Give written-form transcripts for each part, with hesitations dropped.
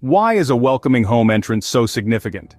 Why is a welcoming home entrance so significant?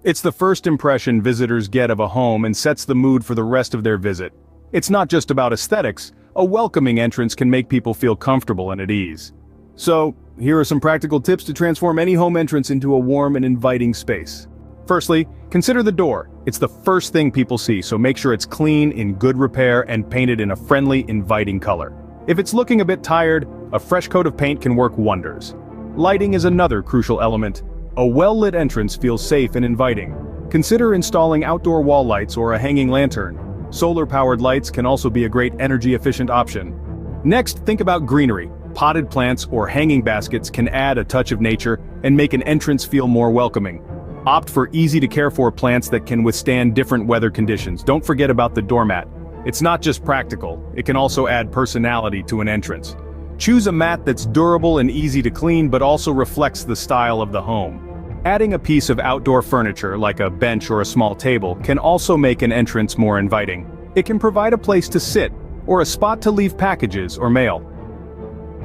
It's the first impression visitors get of a home and sets the mood for the rest of their visit. It's not just about aesthetics, a welcoming entrance can make people feel comfortable and at ease. So, here are some practical tips to transform any home entrance into a warm and inviting space. Firstly, consider the door. It's the first thing people see, so make sure it's clean, in good repair, and painted in a friendly, inviting color. If it's looking a bit tired, a fresh coat of paint can work wonders. Lighting is another crucial element. A well-lit entrance feels safe and inviting. Consider installing outdoor wall lights or a hanging lantern. Solar-powered lights can also be a great energy-efficient option. Next, think about greenery. Potted plants or hanging baskets can add a touch of nature and make an entrance feel more welcoming. Opt for easy-to-care-for plants that can withstand different weather conditions. Don't forget about the doormat. It's not just practical, it can also add personality to an entrance. Choose a mat that's durable and easy to clean but also reflects the style of the home. Adding a piece of outdoor furniture like a bench or a small table can also make an entrance more inviting. It can provide a place to sit or a spot to leave packages or mail.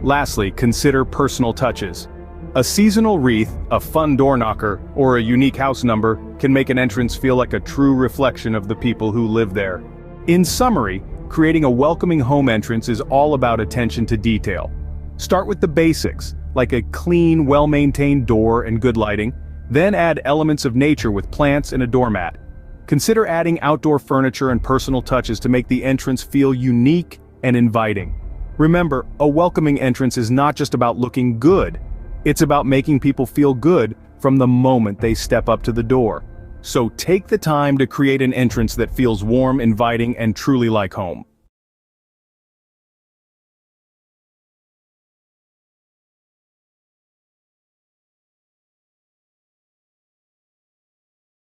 Lastly, consider personal touches. A seasonal wreath, a fun door knocker, or a unique house number can make an entrance feel like a true reflection of the people who live there. In summary, creating a welcoming home entrance is all about attention to detail. Start with the basics, like a clean, well-maintained door and good lighting, then add elements of nature with plants and a doormat. Consider adding outdoor furniture and personal touches to make the entrance feel unique and inviting. Remember, a welcoming entrance is not just about looking good. It's about making people feel good from the moment they step up to the door. So take the time to create an entrance that feels warm, inviting, and truly like home.